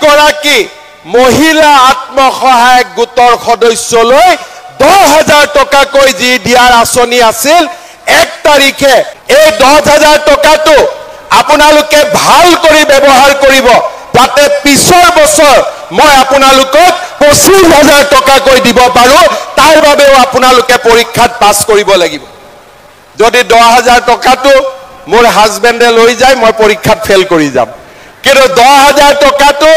গৰাকী মহিলা আত্মসহায়ক গোটৰ সদস্যলৈ 10,000 টকাকৈ যি দিয়াৰ আঁচনি আছিল 1 তাৰিখে এই 10,000 টকাটো আপোনালোকে ভাল কৰি ব্যৱহাৰ কৰিব যাতে পিছৰ বছৰ মই আপোনালোকক 25,000 টকাকৈ দিব পাৰো তাৰ বাবেও আপোনালোকে পৰীক্ষাত পাছ কৰিব লাগিব যদি 10,000 টকাটো মোৰ হাজবেণ্ডে লৈ যায় মই পৰীক্ষাত ফেল কৰি যাম কিন্তু 10,000 টকাটো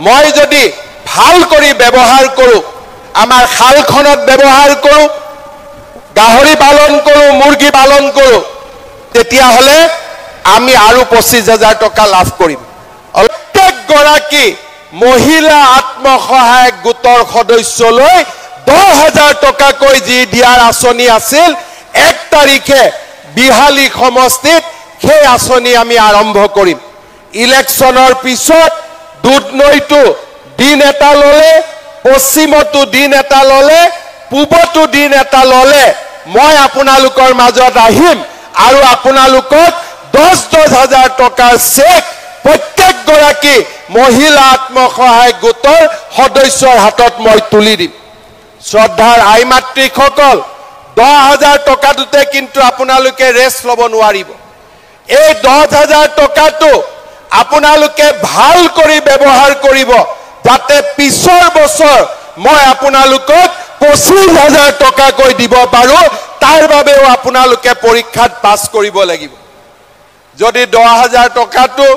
মই যদি ভাল কৰি ব্যৱহাৰ কৰো আমাৰ খালখনত ব্যৱহাৰ কৰো গাহৰি পালন কৰো মুৰ্গী পালন কৰো তেতিয়া হলে আমি আৰু 25,000 টকা লাভ কৰিম প্ৰত্যেক গৰাকী মহিলা আত্মসহায়ক গোটৰ সদস্যলৈ 10,000 টকাকৈ যি দিয়াৰ আঁচনি আছিল 1 তাৰিখে বিহালী সমষ্টিত সেই আঁচনি আমি আৰম্ভ কৰিম ইলেকশ্যনৰ পিছত দুধনৈটো দিন এটা ললে পশ্চিমতো দিন এটা ললে পূবতো দিন এটা ললে মই আপোনালোকৰ মাজত আহিম আৰু আপোনালোকক 10,000 টকাৰ চেক প্ৰত্যেক গৰাকী মহিলা আত্মসহায়ক গোটৰ সদস্যৰ হাতত মই তুলি দিম শ্ৰদ্ধাৰ আই মাতৃসকল 10,000 টকাটোতে কিন্তু আপোনালোকে ৰেষ্ট ল'ব নোৱাৰিব এই 10,000 টকাটো আপোনালোকে ভাল কৰি ব্যৱহাৰ কৰিব যাতে পিছৰ বছৰ মই আপোনালোকক 25,000 টকাকৈ দিব পাৰো তাৰ বাবেও আপোনালোকে পৰীক্ষাত পাছ কৰিব লাগিব যদি 10,000 টকাটো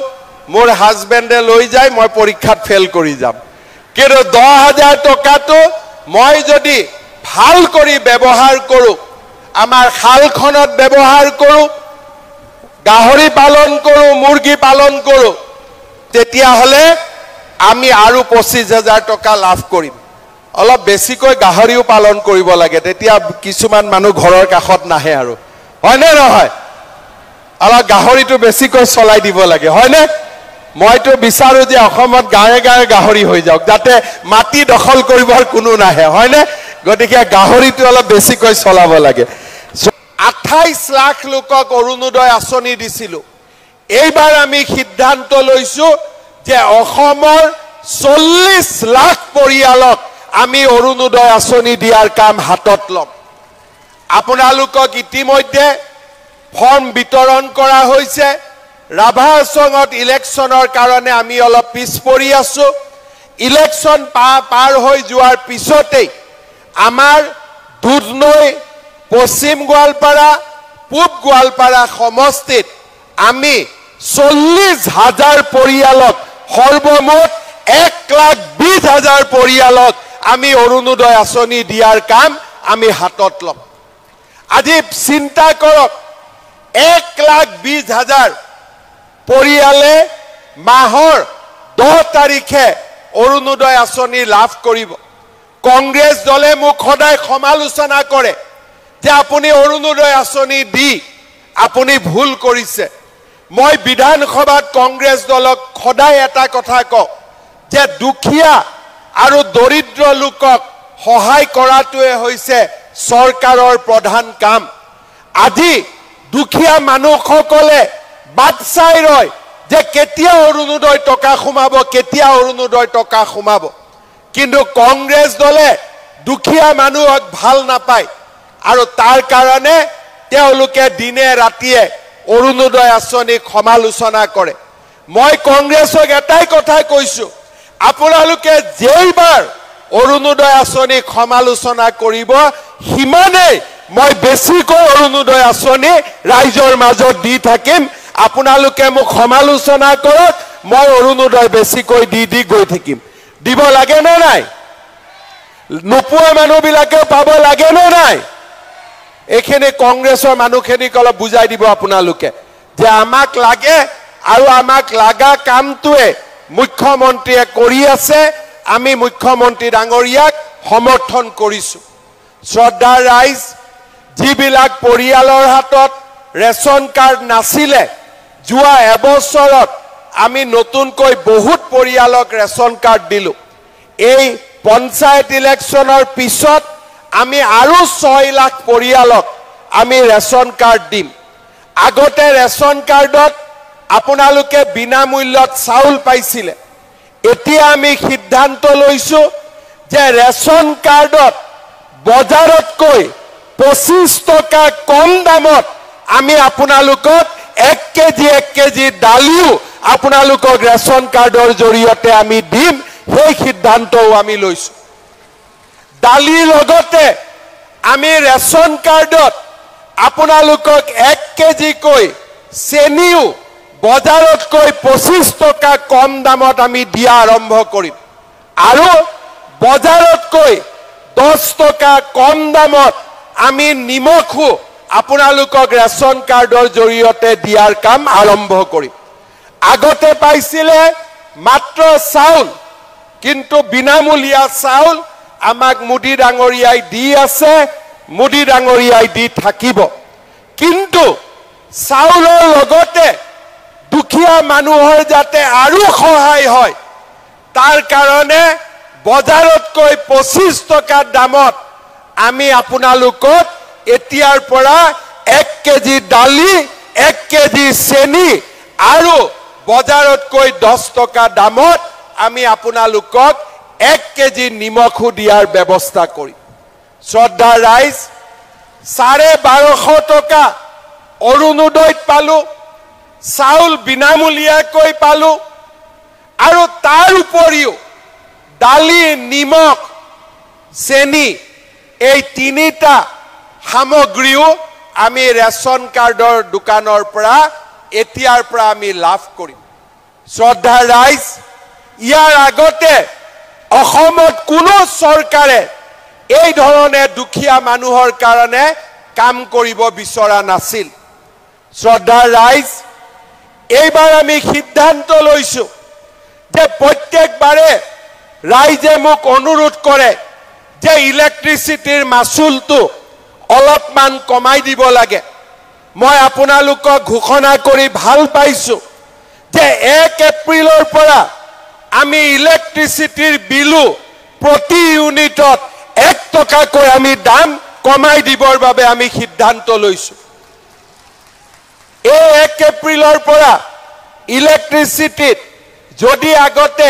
মোৰ হাজবেণ্ডে লৈ যায় মই পৰীক্ষাত ফেল কৰি যাম কিন্তু 10,000 টকাটো মই যদি ভাল কৰি ব্যৱহাৰ কৰো আমাৰ খালখনত ব্যৱহাৰ কৰো গাহৰি পালন কৰো মুৰ্গী পালন কৰো তেতিয়া হলে আমি আৰু 25,000 টকা লাভ কৰিম অলপ বেছিকৈ গাহৰিও পালন কৰিব লাগে তেতিয়া কিছুমান মানুহ ঘৰৰ কাষত নাহে আৰু হয় নে নহয় অলপ গাহৰিটো বেছিকৈ চলাই দিব লাগে হয় নে মইতো বিচাৰো যে অসমত গাঁৱে গাঁৱে গাহৰি হৈ যাওক যাতে মাটি দখল কৰিবৰ কোনো নাহে হয় নে গতিকে গাহৰিটো অলপ বেছিকৈ চলাব লাগে 28 লাখ লোকক অৰুণোদয় আঁচনি দিছিলো এইবাৰ আমি সিদ্ধান্ত লৈছো যে অসমৰ 40 লাখ পৰিয়ালক আমি অৰুণোদয় আঁচনি দিয়াৰ কাম হাতত লম আপোনালোকক ইতিমধ্যে ফৰ্ম বিতৰণ কৰা হৈছে ৰাভা সংঘত ইলেকশ্যনৰ কাৰণে আমি অলপ পিছ পৰি আছো ইলেকশ্যন পাৰ হৈ যোৱাৰ পিছতেই আমাৰ দুধনৈ পশ্চিম গোৱালপাৰা পূব গোৱালপাৰা সমষ্টিত আমি 40,000 পৰিয়ালক সৰ্বমুঠ 1,20,000 পৰিয়ালক আমি অৰুণোদয় আঁচনি দিয়াৰ কাম আমি হাতত লম আজি চিন্তা কৰক 1,20,000 পৰিয়ালে মাহৰ 10 তাৰিখে অৰুণোদয় আঁচনি লাভ কৰিব কংগ্ৰেছ দলে মোক সদায় সমালোচনা কৰে যে আপুনি অৰুণোদয় আঁচনি দি আপুনি ভুল কৰিছে মই বিধানসভাত কংগ্ৰেছ দলক সদায় এটা কথা কওঁ যে দুখীয়া আৰু দৰিদ্ৰ লোকক সহায় কৰাটোৱে হৈছে চৰকাৰৰ প্ৰধান কাম আজি দুখীয়া মানুহসকলে বাট চাই ৰয় যে কেতিয়া অৰুণোদয় টকা সোমাব কিন্তু কংগ্ৰেছ দলে দুখীয়া মানুহক ভাল নাপায় আৰু তাৰ কাৰণে তেওঁলোকে দিনে ৰাতিয়ে অৰুণোদয় আঁচনিক সমালোচনা কৰে মই কংগ্ৰেছক এটাই কথা কৈছো আপোনালোকে যেইবাৰ অৰুণোদয় আঁচনিক সমালোচনা কৰিব সিমানেই মই বেছিকৈ অৰুণোদয় আঁচনি ৰাইজৰ মাজত দি থাকিম আপোনালোকে মোক সমালোচনা কৰক মই অৰুণোদয় বেছিকৈ দি গৈ থাকিম দিব লাগে নে নাই নোপোৱা মানুহবিলাকে পাব লাগে নে নাই এখানে কংগ্ৰেছৰ মানুহখিনিক অলপ বুজাই দিব আপোনালোকে যে আমাক লাগে আৰু আমাক লাগা কামটোৱে মুখ্যমন্ত্ৰীয়ে কৰি আছে আমি মুখ্যমন্ত্ৰী ডাঙৰীয়াক সমৰ্থন কৰিছো শ্ৰদ্ধাৰ ৰাইজ যিবিলাক পৰিয়ালৰ হাতত ৰেচন কাৰ্ড নাছিলে যোৱা এবছৰত আমি নতুনকৈ বহুত পৰিয়ালক ৰেচন কাৰ্ড দিলো এই পঞ্চায়ত ইলেকশ্যনৰ পিছত আমি আৰু 6 লাখ পৰিয়ালক আমি ৰেচন কাৰ্ড দিম আগতে ৰেচন কাৰ্ডত আপোনালোকে বিনামূল্যত চাউল পাইছিলে এতিয়া আমি সিদ্ধান্ত লৈছো যে ৰেচন কাৰ্ডত বজাৰতকৈ 25 টকা কম দামত আমি আপোনালোকক 1 কেজি দালিও আপোনালোকক ৰেচন কাৰ্ডৰ জৰিয়তে আমি দিম সেই সিদ্ধান্তও আমি লৈছো দালিৰ লগতে আমি ৰেচন কাৰ্ডত আপোনালোকক 1 কেজি কৈ চেনিও বজাৰতকৈ 25 টকা কম দামত আমি দিয়া আৰম্ভ কৰিম আৰু বজাৰতকৈ 10 টকা কম দামত আমি নিমখো আপোনালোকক ৰেচন কাৰ্ডৰ জৰিয়তে দিয়াৰ কাম আৰম্ভ কৰিম আগতে পাইছিলে মাত্ৰ চাউল কিন্তু বিনামূলীয়া চাউল আমাক মোদী ডাঙৰীয়াই দি আছে মোদী ডাঙৰীয়াই দি থাকিব কিন্তু চাউলৰ লগতে দুখীয়া মানুহৰ যাতে আৰু সহায় হয় তাৰ কাৰণে বজাৰতকৈ 25 টকা দামত আমি আপোনালোকক এতিয়াৰ পৰা 1 কেজি দালি 1 কেজি চেনি আৰু বজাৰতকৈ 10 টকা দামত আমি আপোনালোকক 1 কেজি নিমখো দিয়াৰ ব্যৱস্থা কৰিম শ্ৰদ্ধা ৰাইজ 1250 টকা অৰুণোদয়ত পালো চাউল বিনামূলীয়াকৈ পালো আৰু তাৰ উপৰিও দালি নিমখ চেনি এই তিনিটা সামগ্ৰীও আমি ৰেচন কাৰ্ডৰ দোকানৰ পৰা এতিয়াৰ পৰা আমি লাভ কৰিম শ্ৰদ্ধা ৰাইজ ইয়াৰ আগতে অসমত কোনো চৰকাৰে এই ধৰণে দুখীয়া মানুহৰ কাৰণে কাম কৰিব বিচৰা নাছিল শ্ৰদ্ধা ৰাইজ এইবাৰ আমি সিদ্ধান্ত লৈছো যে প্ৰত্যেকবাৰে ৰাইজে মোক অনুৰোধ কৰে যে ইলেক্ট্ৰিচিটিৰ মাচুলটো অলপমান কমাই দিব লাগে মই আপোনালোকক ঘোষণা কৰি ভাল পাইছো যে 1 এপ্ৰিলৰ পৰা আমি ইলেক্ট্ৰিচিটিৰ বিলু প্ৰতি ইউনিটত 1 টকাকৈ আমি দাম কমাই দিবৰ বাবে আমি সিদ্ধান্ত লৈছো এই 1 এপ্ৰিলৰ পৰা ইলেক্ট্ৰিচিটিত যদি আগতে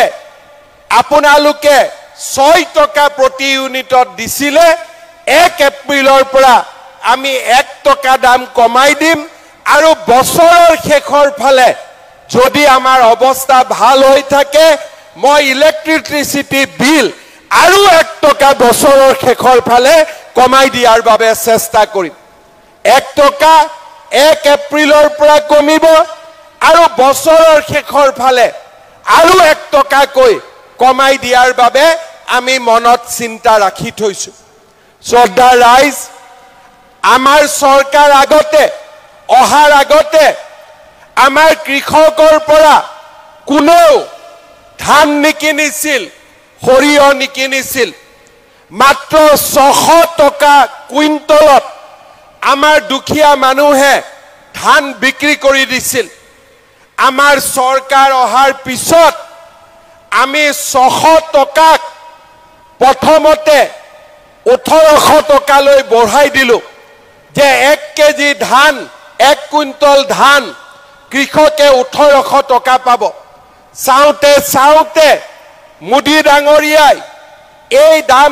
আপোনালোকে 6 টকা প্ৰতি ইউনিটত দিছিলে 1 এপ্ৰিলৰ পৰা আমি 1 টকা দাম কমাই দিম আৰু বছৰৰ শেষৰ ফালে যদি আমাৰ অৱস্থা ভাল হৈ থাকে মই ইলেক্ট্ৰিচিটি বিল আৰু 1 টকা বছৰৰ শেষৰ ফালে কমাই দিয়াৰ বাবে চেষ্টা কৰিম 1 টকা 1 এপ্ৰিলৰ পৰা কমিব আৰু বছৰৰ শেষৰ ফালে আৰু 1 টকাকৈ কমাই দিয়াৰ বাবে আমি মনত চিন্তা ৰাখি থৈছো শ্ৰদ্ধা ৰাইজ আমাৰ চৰকাৰ আগতে অহাৰ আগতে আমাৰ কৃষকৰ পৰা কোনেও ধান নিকিনিছিল সৰিয়হ নিকিনিছিল মাত্ৰ 600 টকা কুইণ্টলত আমাৰ দুখীয়া মানুহে ধান বিক্ৰী কৰি দিছিল আমাৰ চৰকাৰ অহাৰ পিছত আমি 600 টকাক প্ৰথমতে 1800 টকালৈ বঢ়াই দিলো যে 1 কেজি ধান 1 কুইণ্টল ধান কৃষকে 1800 টকা পাব চাওতে মোদী ডাঙৰীয়াই এই দাম